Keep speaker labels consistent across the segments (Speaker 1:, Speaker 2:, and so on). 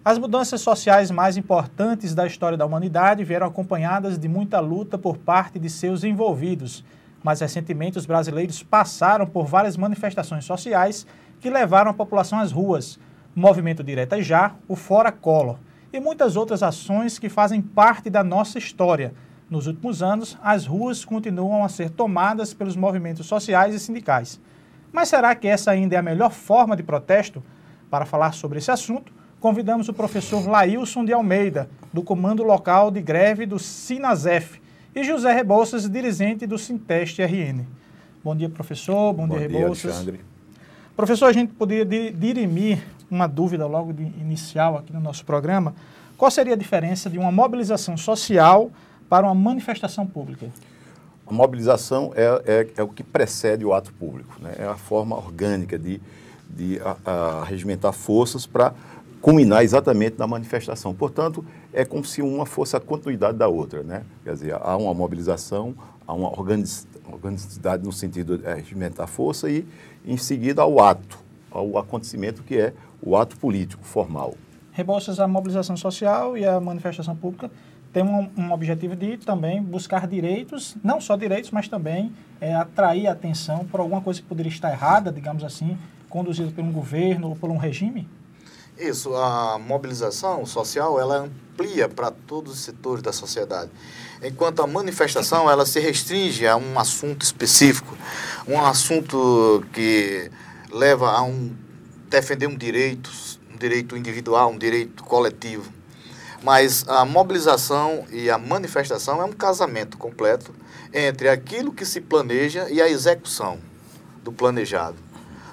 Speaker 1: As mudanças sociais mais importantes da história da humanidade vieram acompanhadas de muita luta por parte de seus envolvidos. Mais recentemente, os brasileiros passaram por várias manifestações sociais que levaram a população às ruas. O Movimento Direta Já, o Fora Collor e muitas outras ações que fazem parte da nossa história. Nos últimos anos, as ruas continuam a ser tomadas pelos movimentos sociais e sindicais. Mas será que essa ainda é a melhor forma de protesto? Para falar sobre esse assunto, convidamos o professor Lailson de Almeida, do Comando Local de Greve do Sinasef, e José Rebouças, dirigente do Sinteste-RN. Bom dia, professor. Bom dia, Rebouças.
Speaker 2: Alexandre.
Speaker 1: Professor, a gente poderia dirimir uma dúvida logo de inicial aqui no nosso programa. Qual seria a diferença de uma mobilização social para uma manifestação pública?
Speaker 2: A mobilização é o que precede o ato público, né? É a forma orgânica de regimentar forças para culminar exatamente na manifestação. Portanto, é como se uma fosse a continuidade da outra, né? Quer dizer, há uma mobilização, há uma organicidade no sentido de regimentar força e, em seguida, ao acontecimento que é o ato político formal.
Speaker 1: Rebouças, a mobilização social e a manifestação pública tem um objetivo de também buscar direitos, não só direitos, mas também atrair a atenção por alguma coisa que poderia estar errada, digamos assim, conduzida por um governo ou por um regime?
Speaker 3: Isso, a mobilização social, ela amplia para todos os setores da sociedade. Enquanto a manifestação, ela se restringe a um assunto específico, um assunto que leva a defender um direito individual, um direito coletivo. Mas a mobilização e a manifestação é um casamento completo entre aquilo que se planeja e a execução do planejado.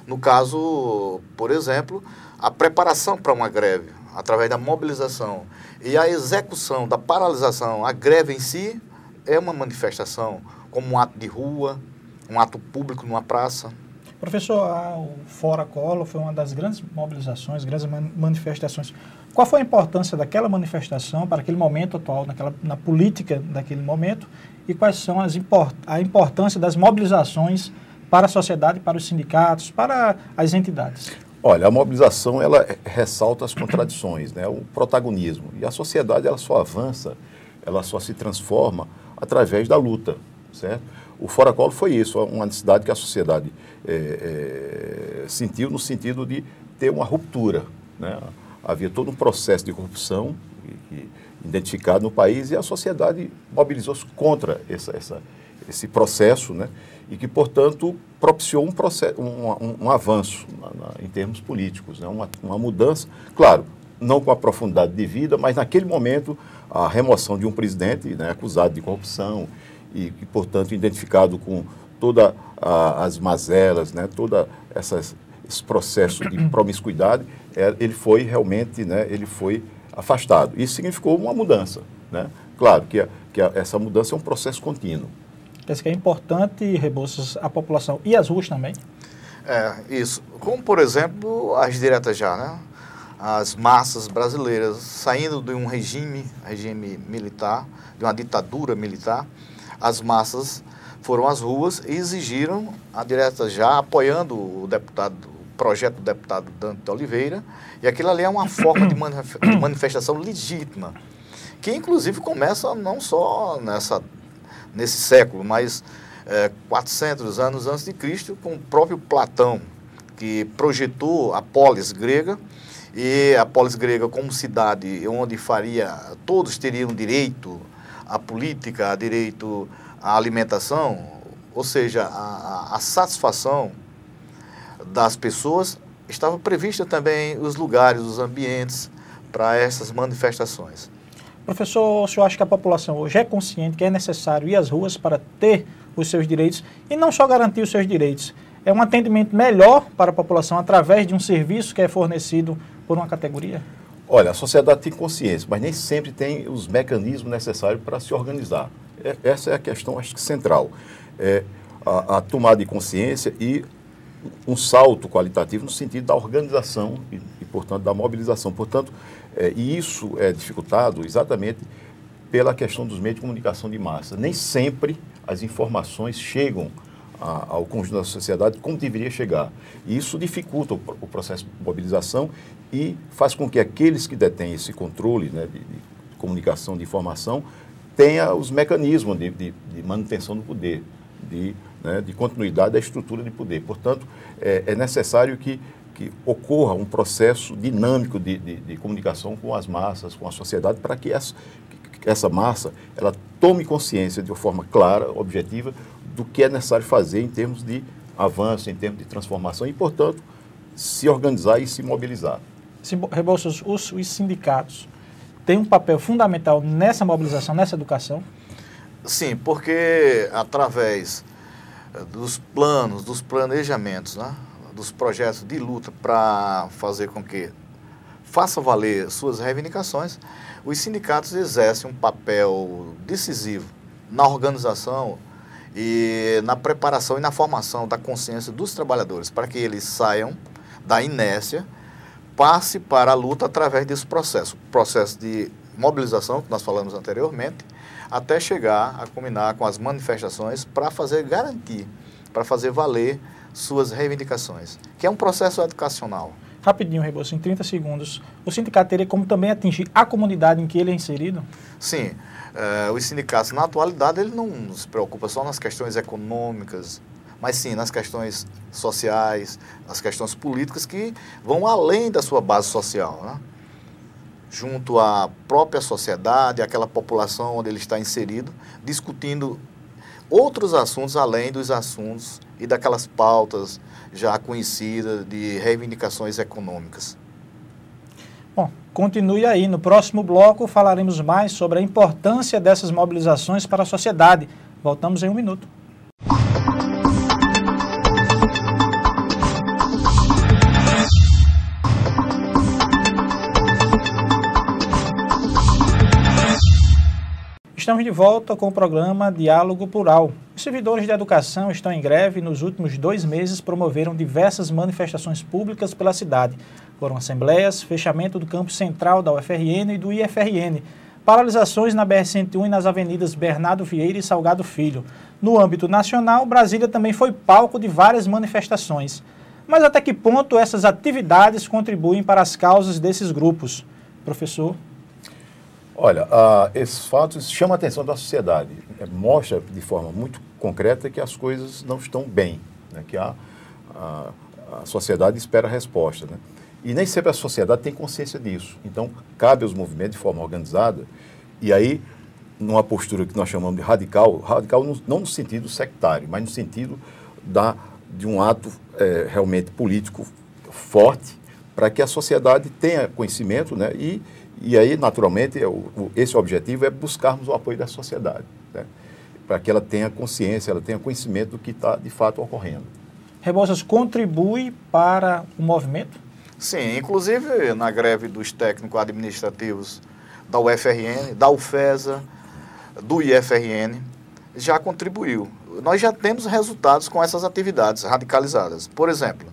Speaker 3: No caso, por exemplo, a preparação para uma greve, através da mobilização, e a execução da paralisação, a greve em si, é uma manifestação, como um ato de rua, um ato público numa praça.
Speaker 1: Professor, o Fora Collor foi uma das grandes mobilizações, grandes manifestações. Qual foi a importância daquela manifestação para aquele momento atual, na política daquele momento, e quais são a importância das mobilizações para a sociedade, para os sindicatos, para as entidades?
Speaker 2: Olha, a mobilização, ela ressalta as contradições, né? O protagonismo. E a sociedade, ela só avança, ela só se transforma através da luta, certo? O Fora Collor foi isso, uma necessidade que a sociedade sentiu no sentido de ter uma ruptura, né? Havia todo um processo de corrupção identificado no país e a sociedade mobilizou-se contra esse processo, né? E que, portanto, propiciou um avanço em termos políticos, né? Uma mudança, claro, não com a profundidade de vida, mas naquele momento a remoção de um presidente, né, acusado de corrupção e, portanto, identificado com todas as mazelas, né, todo esse processo de promiscuidade, ele foi realmente, né, ele foi afastado. Isso significou uma mudança, né? Claro que essa mudança é um processo contínuo.
Speaker 1: Penso que é importante, Rebouças, a população e as ruas também?
Speaker 3: Isso. Como, por exemplo, as diretas já, né? As massas brasileiras saindo de um regime militar, de uma ditadura militar, as massas foram às ruas e exigiram a direta já, apoiando o projeto do deputado Dante de Oliveira, e aquilo ali é uma forma de manifestação legítima, que inclusive começa não só nesse século, mas 400 anos antes de Cristo, com o próprio Platão, que projetou a polis grega, e a polis grega como cidade onde todos teriam direito à política, direito à alimentação, ou seja, a satisfação das pessoas. Estava prevista também os lugares, os ambientes para essas manifestações.
Speaker 1: Professor, o senhor acha que a população hoje é consciente que é necessário ir às ruas para ter os seus direitos e não só garantir os seus direitos? É um atendimento melhor para a população através de um serviço que é fornecido por uma categoria?
Speaker 2: Olha, a sociedade tem consciência, mas nem sempre tem os mecanismos necessários para se organizar. Essa é a questão, acho que, central. A tomada de consciência e um salto qualitativo no sentido da organização e portanto, da mobilização. Portanto, e isso é dificultado exatamente pela questão dos meios de comunicação de massa. Nem sempre as informações chegam ao conjunto da sociedade como deveria chegar. E isso dificulta o processo de mobilização e faz com que aqueles que detêm esse controle, né, de comunicação, de informação, tenha os mecanismos de manutenção do poder, de continuidade da estrutura de poder. Portanto, é necessário que ocorra um processo dinâmico de comunicação com as massas, com a sociedade, para que essa massa ela tome consciência de uma forma clara, objetiva, do que é necessário fazer em termos de avanço, em termos de transformação e, portanto, se organizar e se mobilizar.
Speaker 1: Rebouças, os sindicatos têm um papel fundamental nessa mobilização, nessa educação?
Speaker 3: Sim, porque através dos planos, dos planejamentos, né, dos projetos de luta para fazer com que faça valer suas reivindicações, os sindicatos exercem um papel decisivo na organização e na preparação e na formação da consciência dos trabalhadores, para que eles saiam da inércia, passe para a luta através desse processo de mobilização que nós falamos anteriormente, até chegar a culminar com as manifestações para fazer garantir, para fazer valer suas reivindicações, que é um processo educacional.
Speaker 1: Rapidinho, Rebouças, em 30 segundos, o sindicato teria como também atingir a comunidade em que ele é inserido?
Speaker 3: Sim, os sindicatos na atualidade ele não se preocupa só nas questões econômicas, mas sim nas questões sociais, nas questões políticas que vão além da sua base social, né? Junto à própria sociedade, àquela população onde ele está inserido, discutindo outros assuntos além dos assuntos e daquelas pautas já conhecidas de reivindicações econômicas.
Speaker 1: Bom, continue aí. No próximo bloco falaremos mais sobre a importância dessas mobilizações para a sociedade. Voltamos em um minuto. Estamos de volta com o programa Diálogo Plural. Os servidores da educação estão em greve e nos últimos 2 meses promoveram diversas manifestações públicas pela cidade. Foram assembleias, fechamento do campus central da UFRN e do IFRN, paralisações na BR-101 e nas avenidas Bernardo Vieira e Salgado Filho. No âmbito nacional, Brasília também foi palco de várias manifestações. Mas até que ponto essas atividades contribuem para as causas desses grupos? Professor?
Speaker 2: Olha, esses fatos chamam a atenção da sociedade, mostra de forma muito concreta que as coisas não estão bem, né? Que a sociedade espera a resposta, né? E nem sempre a sociedade tem consciência disso. Então, cabe aos movimentos de forma organizada, e aí, numa postura que nós chamamos de radical não no sentido sectário, mas no sentido de um ato realmente político forte, para que a sociedade tenha conhecimento, né? E aí, naturalmente, esse objetivo é buscarmos o apoio da sociedade, né? Para que ela tenha consciência, ela tenha conhecimento do que está, de fato, ocorrendo.
Speaker 1: Rebouças contribui para o movimento?
Speaker 3: Sim, inclusive na greve dos técnicos administrativos da UFRN, da UFESA, do IFRN, já contribuiu. Nós já temos resultados com essas atividades radicalizadas. Por exemplo,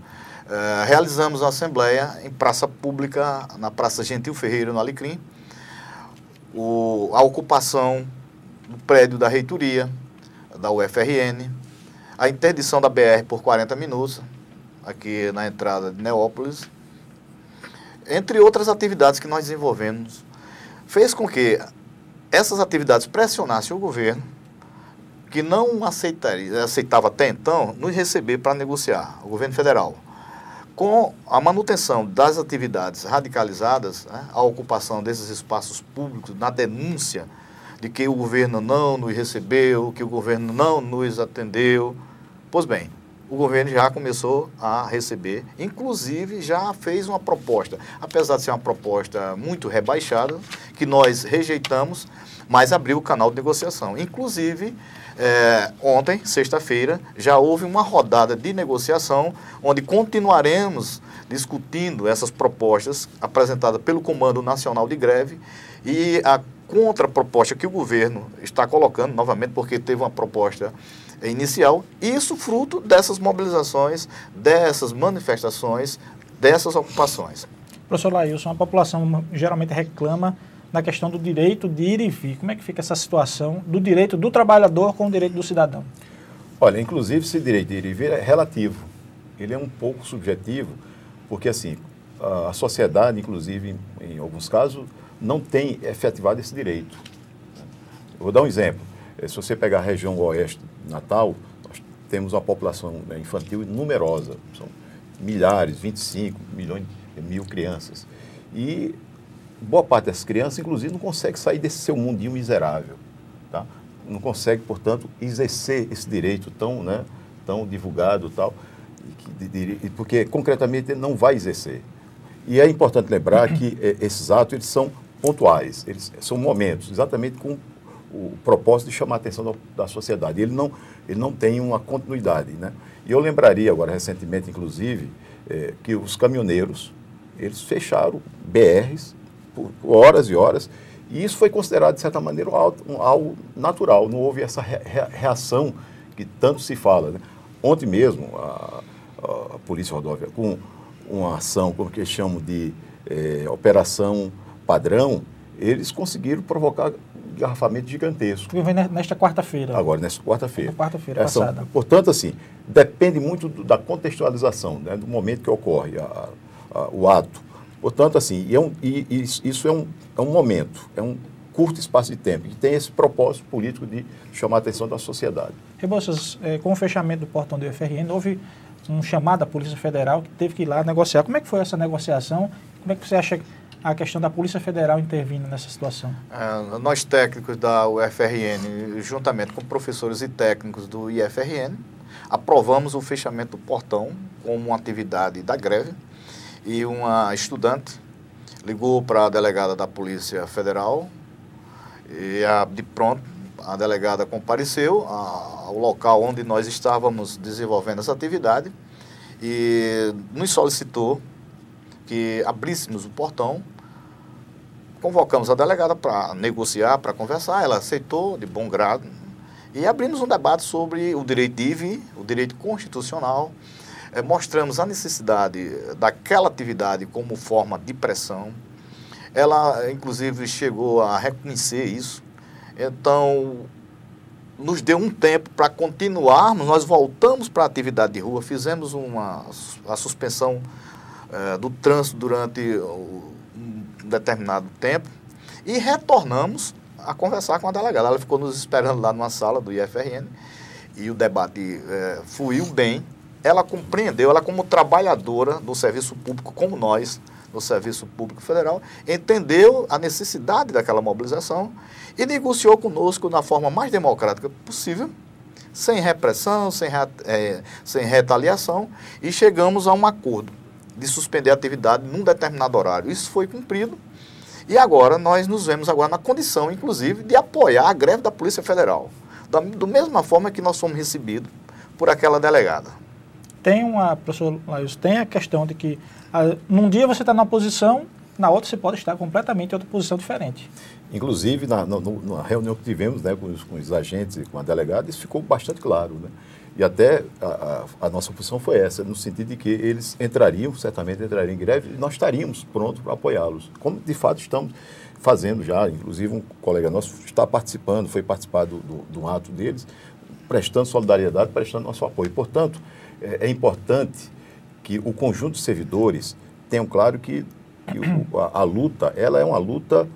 Speaker 3: realizamos uma assembleia em praça pública, na Praça Gentil Ferreira, no Alecrim, a ocupação do prédio da reitoria, da UFRN, a interdição da BR por 40 minutos, aqui na entrada de Neópolis, entre outras atividades que nós desenvolvemos, fez com que essas atividades pressionassem o governo, que não aceitava até então, nos receber para negociar, o governo federal. Com a manutenção das atividades radicalizadas, né, a ocupação desses espaços públicos, na denúncia de que o governo não nos recebeu, que o governo não nos atendeu, pois bem, o governo já começou a receber, inclusive já fez uma proposta, apesar de ser uma proposta muito rebaixada, que nós rejeitamos, mas abriu o canal de negociação. Inclusive, ontem, sexta-feira, já houve uma rodada de negociação, onde continuaremos discutindo essas propostas apresentadas pelo Comando Nacional de Greve e a contraproposta que o governo está colocando, novamente, porque teve uma proposta inicial, isso fruto dessas mobilizações, dessas manifestações, dessas ocupações.
Speaker 1: Professor Lailson, a população geralmente reclama na questão do direito de ir e vir. Como é que fica essa situação do direito do trabalhador com o direito do cidadão?
Speaker 2: Olha, inclusive esse direito de ir e vir é relativo. Ele é um pouco subjetivo, porque assim, a sociedade, inclusive, em alguns casos, não tem efetivado esse direito. Eu vou dar um exemplo. Se você pegar a região oeste de Natal, nós temos uma população, né, infantil numerosa. São milhares, 25 milhões, mil crianças. E boa parte dessas crianças, inclusive, não consegue sair desse seu mundinho miserável. Tá? Não consegue, portanto, exercer esse direito tão, né, tão divulgado, tal, porque concretamente ele não vai exercer. E é importante lembrar que esses atos eles são pontuais, eles são momentos, exatamente com o propósito de chamar a atenção da sociedade. Ele não tem uma continuidade, né? E eu lembraria agora, recentemente, inclusive, que os caminhoneiros, eles fecharam BRs por horas e horas, e isso foi considerado, de certa maneira, algo natural. Não houve essa reação que tanto se fala, né? Ontem mesmo, a Polícia Rodoviária, com uma ação, como que eles chamam de Operação Padrão, eles conseguiram provocar um engarrafamento gigantesco.
Speaker 1: Que vem nesta quarta-feira.
Speaker 2: Agora, nesta quarta-feira.
Speaker 1: Quarta-feira passada.
Speaker 2: Portanto, assim, depende muito da contextualização, né, do momento que ocorre o ato. Portanto, assim, isso é um momento, é um curto espaço de tempo, que tem esse propósito político de chamar a atenção da sociedade.
Speaker 1: Rebouças, com o fechamento do portão do UFRN, houve um chamado da Polícia Federal que teve que ir lá negociar. Como é que foi essa negociação? Como é que você acha a questão da Polícia Federal intervindo nessa situação?
Speaker 3: Nós técnicos da UFRN, juntamente com professores e técnicos do IFRN, aprovamos o fechamento do portão como uma atividade da greve, e uma estudante ligou para a delegada da Polícia Federal e de pronto a delegada compareceu ao local onde nós estávamos desenvolvendo essa atividade e nos solicitou que abríssemos o portão. Convocamos a delegada para negociar, para conversar, ela aceitou de bom grado e abrimos um debate sobre o direito de ir e vir, o direito constitucional. Mostramos a necessidade daquela atividade como forma de pressão. Ela, inclusive, chegou a reconhecer isso. Então, nos deu um tempo para continuarmos. Nós voltamos para a atividade de rua, fizemos a suspensão do trânsito durante um determinado tempo e retornamos a conversar com a delegada. Ela ficou nos esperando lá numa sala do IFRN e o debate fluiu bem. Ela compreendeu, ela como trabalhadora do serviço público, como nós, do Serviço Público Federal, entendeu a necessidade daquela mobilização e negociou conosco da forma mais democrática possível, sem repressão, sem retaliação, e chegamos a um acordo de suspender a atividade num determinado horário. Isso foi cumprido e agora nós nos vemos agora na condição, inclusive, de apoiar a greve da Polícia Federal, da mesma forma que nós fomos recebidos por aquela delegada.
Speaker 1: Professor Laílson, tem a questão de que num dia você está numa posição, na outra você pode estar completamente em outra posição diferente. Inclusive,
Speaker 2: na reunião que tivemos, né, com os agentes e com a delegada, isso ficou bastante claro, né? E até a nossa posição foi essa, no sentido de que eles certamente entrariam em greve e nós estaríamos prontos para apoiá-los, como de fato estamos fazendo já. Inclusive, um colega nosso foi participar do ato deles, prestando solidariedade, prestando nosso apoio. Portanto, é importante que o conjunto de servidores tenham claro que a luta, ela é uma luta,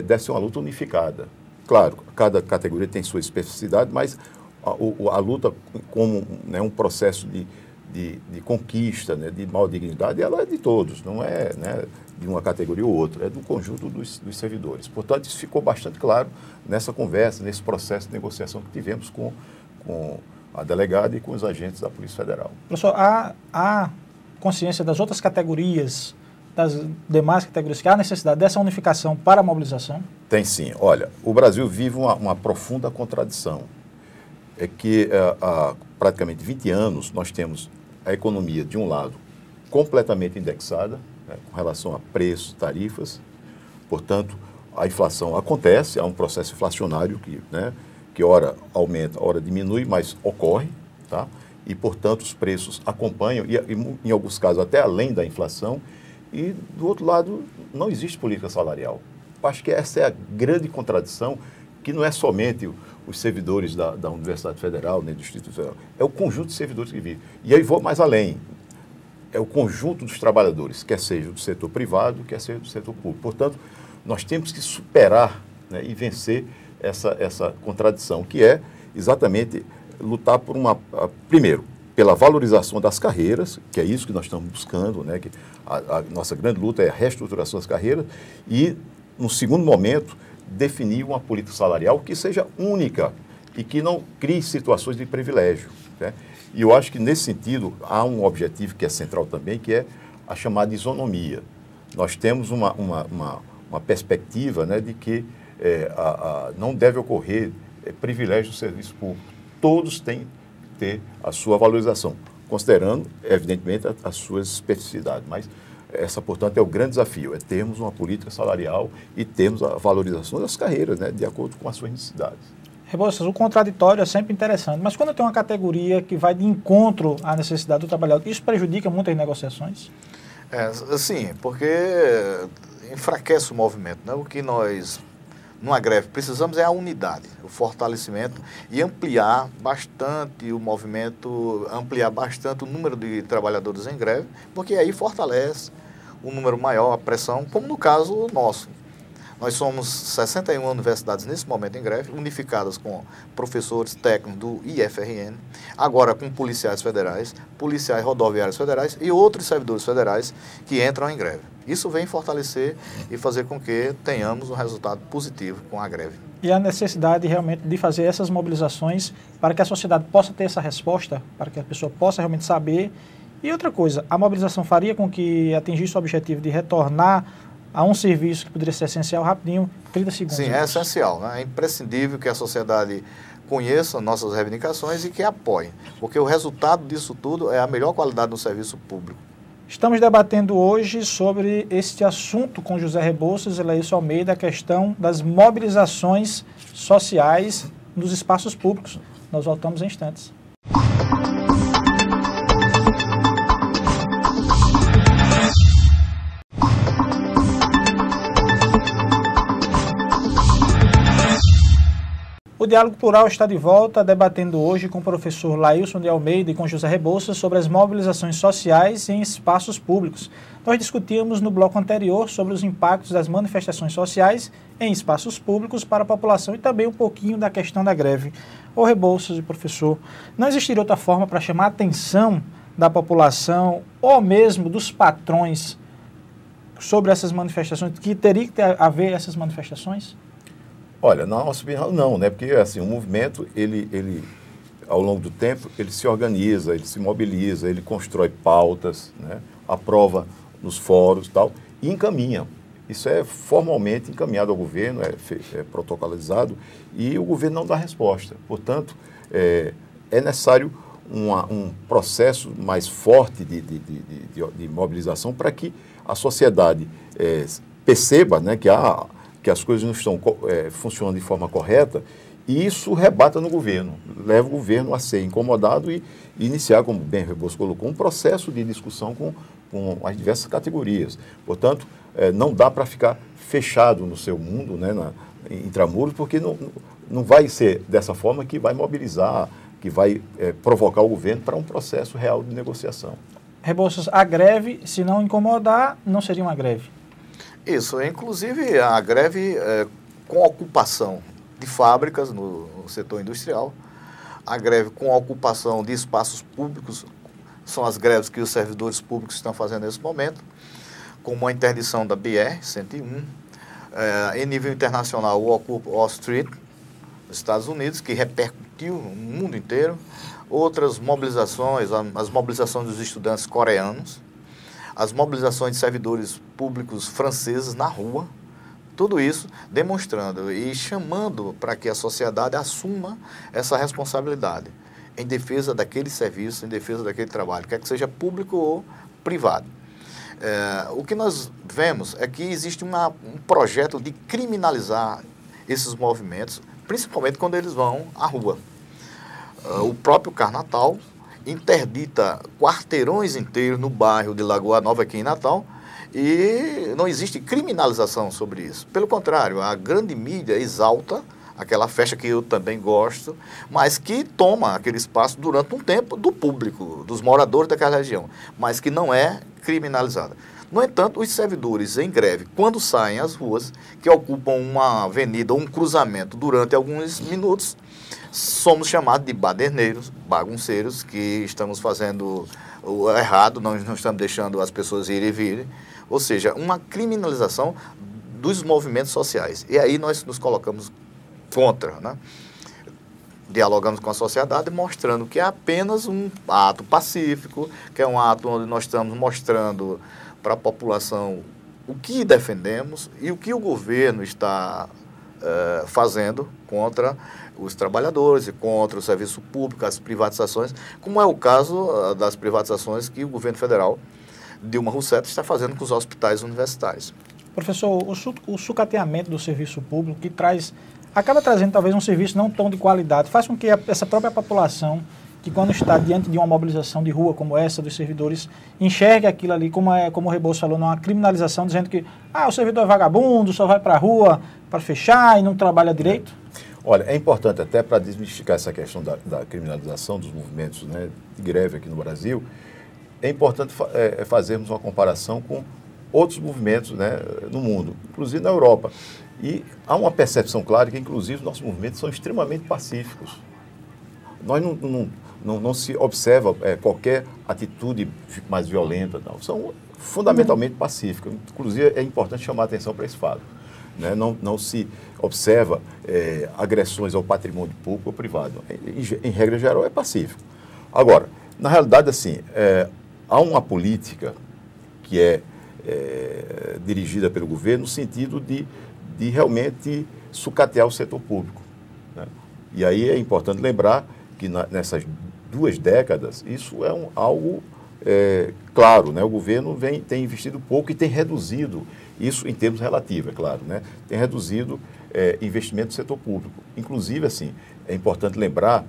Speaker 2: deve ser uma luta unificada. Claro, cada categoria tem sua especificidade, mas a luta como, né, um processo de conquista, né, de maior dignidade, ela é de todos, não é, né, de uma categoria ou outra, é do conjunto dos servidores. Portanto, isso ficou bastante claro nessa conversa, nesse processo de negociação que tivemos com a delegada e com os agentes da Polícia Federal.
Speaker 1: Professor, há consciência das outras categorias, das demais categorias, que há necessidade dessa unificação para a mobilização?
Speaker 2: Tem sim. Olha, o Brasil vive uma profunda contradição. É que há praticamente 20 anos nós temos a economia, de um lado, completamente indexada, né, com relação a preços, tarifas. Portanto, a inflação acontece, há um processo inflacionário que ora aumenta, ora diminui, mas ocorre, tá? E, portanto, os preços acompanham, e em alguns casos até além da inflação, e, do outro lado, não existe política salarial. Acho que essa é a grande contradição, que não é somente os servidores da Universidade Federal, né, do Instituto Federal, é o conjunto de servidores que vive. E aí vou mais além, é o conjunto dos trabalhadores, quer seja do setor privado, quer seja do setor público. Portanto, nós temos que superar, né, e vencer essa contradição, que é exatamente lutar por primeiro, pela valorização das carreiras, que é isso que nós estamos buscando, né, que a nossa grande luta é a reestruturação das carreiras, e, no segundo momento, definir uma política salarial que seja única e que não crie situações de privilégio, né? E eu acho que, nesse sentido, há um objetivo que é central também, que é a chamada isonomia. Nós temos uma perspectiva, né, de que não deve ocorrer privilégio do serviço público. Todos têm que ter a sua valorização, considerando, evidentemente, as suas especificidades. Mas portanto, é o grande desafio, é termos uma política salarial e termos a valorização das carreiras, né, de acordo com as suas necessidades.
Speaker 1: Rebouças, o contraditório é sempre interessante, mas quando tem uma categoria que vai de encontro à necessidade do trabalhador, isso prejudica muito as negociações?
Speaker 3: Sim, porque enfraquece o movimento, né? O que nós, numa greve, precisamos é a unidade, o fortalecimento e ampliar bastante o movimento, ampliar bastante o número de trabalhadores em greve, porque aí fortalece um número maior, a pressão, como no caso nosso. Nós somos 61 universidades nesse momento em greve, unificadas com professores técnicos do IFRN, agora com policiais federais, policiais rodoviários federais e outros servidores federais que entram em greve. Isso vem fortalecer e fazer com que tenhamos um resultado positivo com a greve.
Speaker 1: E a necessidade realmente de fazer essas mobilizações para que a sociedade possa ter essa resposta, para que a pessoa possa realmente saber. E outra coisa, a mobilização faria com que atingisse o objetivo de retornar a um serviço que poderia ser essencial rapidinho, 30 segundos.
Speaker 3: Sim, é essencial, né? É imprescindível que a sociedade conheça nossas reivindicações e que apoie, porque o resultado disso tudo é a melhor qualidade do serviço público.
Speaker 1: Estamos debatendo hoje sobre este assunto com José Rebouças e Laílson Almeida, a questão das mobilizações sociais nos espaços públicos. Nós voltamos em instantes. O Diálogo Plural está de volta, debatendo hoje com o professor Laílson de Almeida e com José Rebouças sobre as mobilizações sociais em espaços públicos. Nós discutimos no bloco anterior sobre os impactos das manifestações sociais em espaços públicos para a população e também um pouquinho da questão da greve. Ô Rebouças e professor, não existiria outra forma para chamar a atenção da população ou mesmo dos patrões sobre essas manifestações, que teria que haver essas manifestações?
Speaker 2: Olha, na nossa opinião, não, né? Porque, assim, o movimento, ele, ao longo do tempo, ele se organiza, ele se mobiliza, ele constrói pautas, né? Aprova nos fóruns e tal, e encaminha. Isso é formalmente encaminhado ao governo, é protocolizado, e o governo não dá resposta. Portanto, é necessário um processo mais forte de mobilização para que a sociedade perceba, né, que as coisas não estão funcionando de forma correta, e isso rebata no governo, leva o governo a ser incomodado e iniciar, como bem Rebouças colocou, um processo de discussão com as diversas categorias. Portanto, não dá para ficar fechado no seu mundo, né, intramuros, porque não vai ser dessa forma que vai mobilizar, que vai provocar o governo para um processo real de negociação.
Speaker 1: Rebouças, a greve, se não incomodar, não seria uma greve?
Speaker 3: Isso, inclusive a greve com ocupação de fábricas no setor industrial, a greve com ocupação de espaços públicos, são as greves que os servidores públicos estão fazendo nesse momento, como a interdição da BR-101, em nível internacional o Occupy Wall Street, nos Estados Unidos, que repercutiu no mundo inteiro, outras mobilizações, as mobilizações dos estudantes coreanos, as mobilizações de servidores públicos franceses na rua, tudo isso demonstrando e chamando para que a sociedade assuma essa responsabilidade em defesa daquele serviço, em defesa daquele trabalho, quer que seja público ou privado. O que nós vemos é que existe um projeto de criminalizar esses movimentos, principalmente quando eles vão à rua. O próprio Carnatal interdita quarteirões inteiros no bairro de Lagoa Nova, aqui em Natal, e não existe criminalização sobre isso. Pelo contrário, a grande mídia exalta aquela festa que eu também gosto, mas que toma aquele espaço durante um tempo do público, dos moradores daquela região, mas que não é criminalizada. No entanto, os servidores em greve, quando saem às ruas, que ocupam uma avenida ou um cruzamento durante alguns minutos, somos chamados de baderneiros, bagunceiros, que estamos fazendo o errado, não estamos deixando as pessoas irem e virem, ou seja, uma criminalização dos movimentos sociais. E aí nós nos colocamos contra, né? Dialogamos com a sociedade, mostrando que é apenas um ato pacífico, que é um ato onde nós estamos mostrando para a população o que defendemos e o que o governo está fazendo contra os trabalhadores e contra o serviço público, as privatizações, como é o caso das privatizações que o governo federal, Dilma Rousseff, está fazendo com os hospitais universitários.
Speaker 1: Professor, o sucateamento do serviço público que acaba trazendo talvez um serviço não tão de qualidade, faz com que essa própria população, que quando está diante de uma mobilização de rua como essa dos servidores, enxergue aquilo ali, como o Rebouças falou, numa criminalização, dizendo que o servidor é vagabundo, só vai para a rua para fechar e não trabalha direito?
Speaker 2: Olha, é importante até para desmistificar essa questão da criminalização dos movimentos, né, de greve aqui no Brasil, é importante fazermos uma comparação com outros movimentos, né, no mundo, inclusive na Europa. E há uma percepção clara que, inclusive, nossos movimentos são extremamente pacíficos. Nós não se observa qualquer atitude mais violenta, não. São fundamentalmente pacíficas. Inclusive, é importante chamar a atenção para esse fato. Né? Não se observa agressões ao patrimônio público ou privado. Em regra geral, é pacífico. Agora, na realidade, assim, há uma política que é dirigida pelo governo no sentido de realmente sucatear o setor público. Né? E aí é importante lembrar que nessas 2 décadas, isso é algo claro, né? O governo tem investido pouco e tem reduzido, isso em termos relativos, é claro, né? Tem reduzido investimento no setor público. Inclusive, assim, é importante lembrar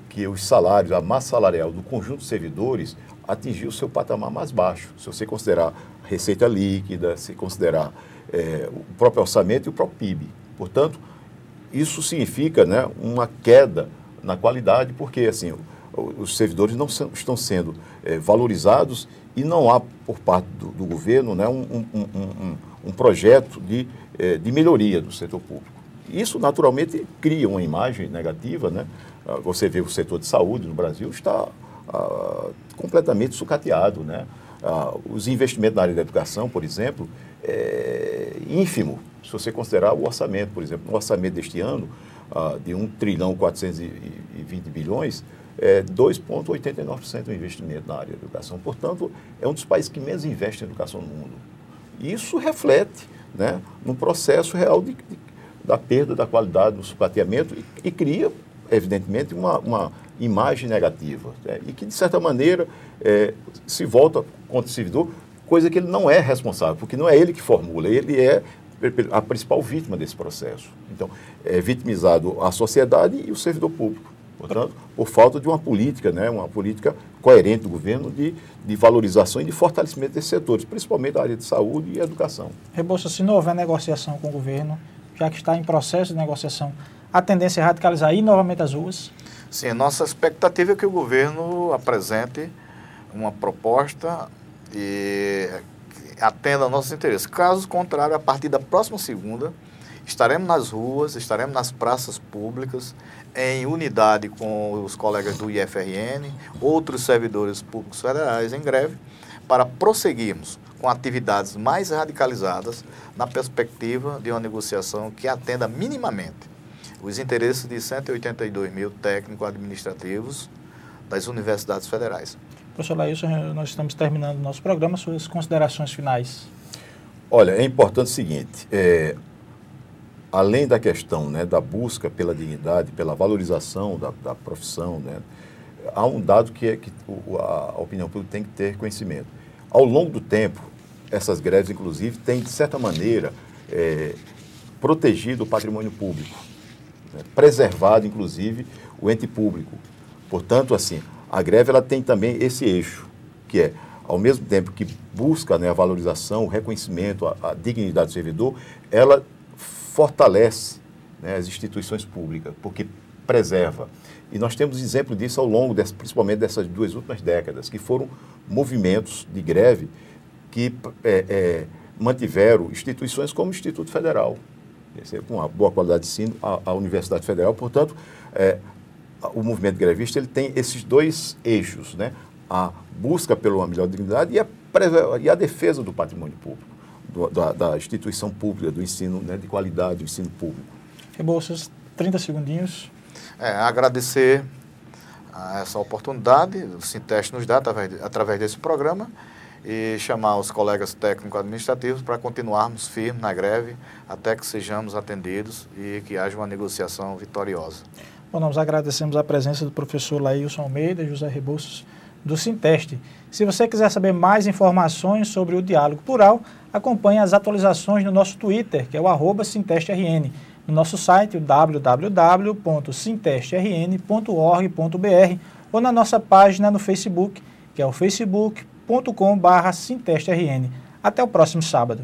Speaker 2: que os salários, a massa salarial do conjunto de servidores atingiu o seu patamar mais baixo. Se você considerar receita líquida, se considerar o próprio orçamento e o próprio PIB. Portanto, isso significa, né, uma queda na qualidade, porque assim, os servidores não estão sendo valorizados e não há, por parte do governo, né, um projeto de melhoria do setor público. Isso, naturalmente, cria uma imagem negativa, né? Você vê o setor de saúde no Brasil está completamente sucateado, né? Os investimentos na área da educação, por exemplo, ínfimo, se você considerar o orçamento, por exemplo. No orçamento deste ano, de 1.420 bilhões, 2,89% do investimento na área da educação. Portanto, é um dos países que menos investe em educação no mundo. Isso reflete, né, no processo real da perda da qualidade do sucateamento e cria, evidentemente, uma imagem negativa, né, e que, de certa maneira, se volta contra o servidor, coisa que ele não é responsável, porque não é ele que formula, ele é a principal vítima desse processo. Então, é vitimizado a sociedade e o servidor público. Portanto, por falta de uma política, né, uma política coerente do governo de valorização e de fortalecimento desses setores, principalmente a área de saúde e educação.
Speaker 1: Rebouças, se não houver negociação com o governo, já que está em processo de negociação, a tendência é radicalizar aí novamente as ruas?
Speaker 3: Sim, nossa expectativa é que o governo apresente uma proposta e atenda aos nossos interesses. Caso contrário, a partir da próxima segunda, estaremos nas ruas, estaremos nas praças públicas, em unidade com os colegas do IFRN, outros servidores públicos federais em greve, para prosseguirmos com atividades mais radicalizadas na perspectiva de uma negociação que atenda minimamente os interesses de 182 mil técnicos administrativos das universidades federais.
Speaker 1: Professor Laílson, nós estamos terminando o nosso programa, suas considerações finais.
Speaker 2: Olha, é importante o seguinte, além da questão, né, da busca pela dignidade, pela valorização da profissão, né, há um dado que a opinião pública tem que ter conhecimento. Ao longo do tempo, essas greves, inclusive, têm, de certa maneira, protegido o patrimônio público, né, preservado, inclusive, o ente público. Portanto, assim, a greve ela tem também esse eixo, que é, ao mesmo tempo que busca, né, a valorização, o reconhecimento, a dignidade do servidor, ela fortalece, né, as instituições públicas, porque preserva. E nós temos exemplo disso ao longo, principalmente dessas 2 últimas décadas, que foram movimentos de greve que mantiveram instituições como o Instituto Federal, com uma boa qualidade de ensino, a Universidade Federal. Portanto, o movimento grevista ele tem esses 2 eixos, né? A busca pela melhor dignidade e a defesa do patrimônio público, da instituição pública, do ensino, né, de qualidade, do ensino público.
Speaker 1: Rebouças, 30 segundinhos.
Speaker 3: Agradecer essa oportunidade, o Sinteste nos dá através desse programa, e chamar os colegas técnico-administrativos para continuarmos firmes na greve até que sejamos atendidos e que haja uma negociação vitoriosa.
Speaker 1: Bom, nós agradecemos a presença do professor Laílson Almeida e José Rebouças do Sinteste. Se você quiser saber mais informações sobre o diálogo plural, acompanhe as atualizações no nosso Twitter, que é o @SintesteRN, no nosso site, o www.sintestrn.org.br, ou na nossa página no Facebook, que é o facebook.com/SintesteRN. Até o próximo sábado.